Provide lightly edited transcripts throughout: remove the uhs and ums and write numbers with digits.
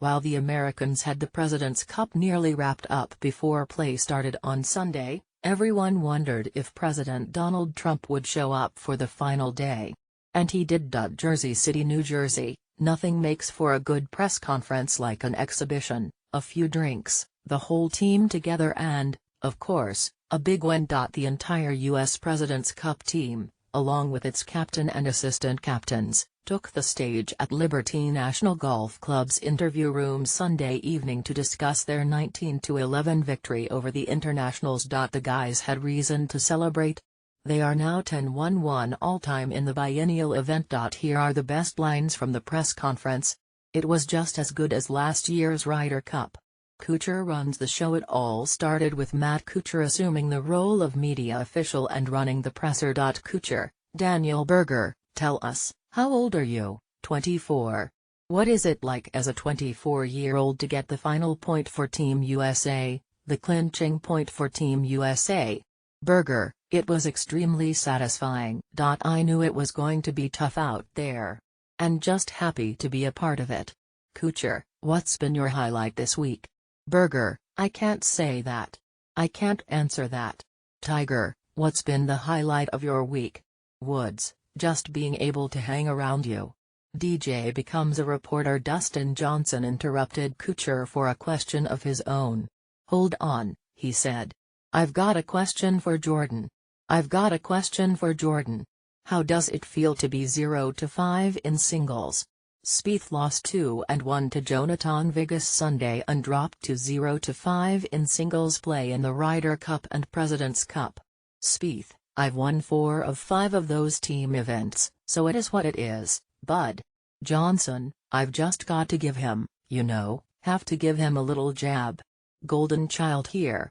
While the Americans had the President's Cup nearly wrapped up before play started on Sunday, everyone wondered if President Donald Trump would show up for the final day. And he did. Jersey City, New Jersey. Nothing makes for a good press conference like an exhibition, a few drinks, the whole team together and, of course, a big win. The entire U.S. President's Cup team, along with its captain and assistant captains, took the stage at Liberty National Golf Club's interview room Sunday evening to discuss their 19-11 victory over the Internationals. The guys had reason to celebrate. They are now 10-1-1 all-time in the biennial event. Here are the best lines from the press conference. It was just as good as last year's Ryder Cup. Kuchar runs the show. It all started with Matt Kuchar assuming the role of media official and running the presser. Kuchar, Daniel Berger, tell us, how old are you? 24. What is it like as a 24-year-old to get the final point for Team USA, the clinching point for Team USA? Berger, it was extremely satisfying. I knew it was going to be tough out there. And just happy to be a part of it. Kuchar, what's been your highlight this week? Berger, I can't say that. I can't answer that. Tiger, what's been the highlight of your week? Woods, just being able to hang around you. DJ becomes a reporter. Dustin Johnson interrupted Kuchar for a question of his own. Hold on, he said. I've got a question for Jordan. I've got a question for Jordan. How does it feel to be 0-5 in singles? Spieth lost 2-1 to Jonathan Vegas Sunday and dropped to 0-5 in singles play in the Ryder Cup and President's Cup. Spieth, I've won 4 of 5 of those team events, so it is what it is, bud. Johnson, I've just got to give him, have to give him a little jab. Golden child here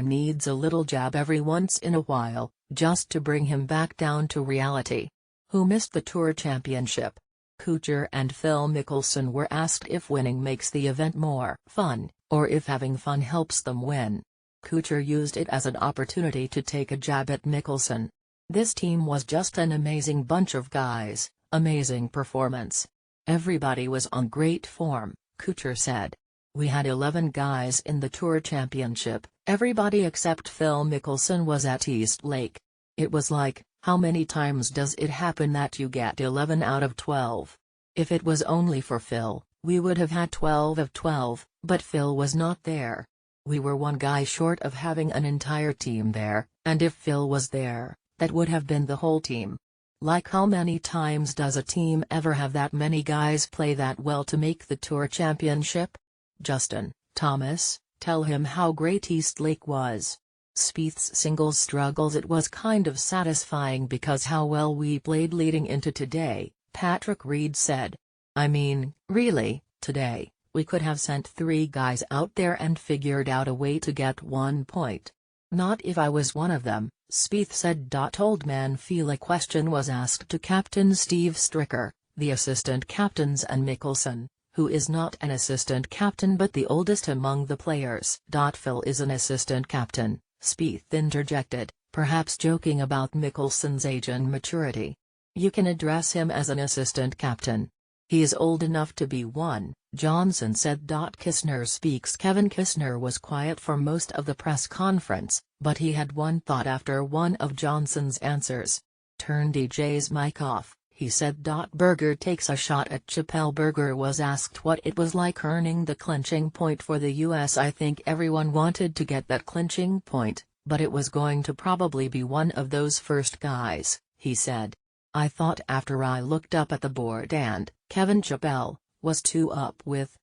needs a little jab every once in a while, just to bring him back down to reality. Who missed the Tour Championship? Kuchar and Phil Mickelson were asked if winning makes the event more fun, or if having fun helps them win. Kuchar used it as an opportunity to take a jab at Mickelson. This team was just an amazing bunch of guys, amazing performance. Everybody was on great form, Kuchar said. We had 11 guys in the Tour Championship, everybody except Phil Mickelson was at East Lake. It was like, how many times does it happen that you get 11 out of 12? If it was only for Phil, we would have had 12 of 12, but Phil was not there. We were one guy short of having an entire team there, and if Phil was there, that would have been the whole team. Like how many times does a team ever have that many guys play that well to make the Tour Championship? Justin Thomas, tell him how great East Lake was. Spieth's singles struggles. It was kind of satisfying because how well we played leading into today, Patrick Reed said. I mean, really, today, we could have sent 3 guys out there and figured out a way to get 1 point. Not if I was one of them, Spieth said. Old man feel a question was asked to Captain Steve Stricker, the assistant captains, and Mickelson, who is not an assistant captain but the oldest among the players. Phil is an assistant captain, Spieth interjected, perhaps joking about Mickelson's age and maturity. You can address him as an assistant captain. He is old enough to be one, Johnson said. Kisner speaks. Kevin Kisner was quiet for most of the press conference, but he had one thought after one of Johnson's answers. Turn DJ's mic off, he said. Berger takes a shot at Chappelle. Berger was asked what it was like earning the clinching point for the U.S. I think everyone wanted to get that clinching point, but it was going to probably be one of those first guys, he said. I thought after I looked up at the board and, Kevin Chappelle, was 2 up with,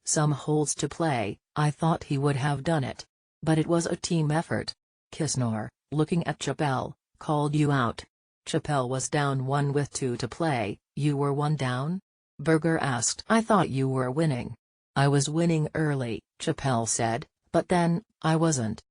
some holes to play, I thought he would have done it. But it was a team effort. Kisner, looking at Chappelle, called you out. Chappelle was down 1 with 2 to play, you were 1 down? Berger asked. I thought you were winning. I was winning early, Chappelle said, but then, I wasn't.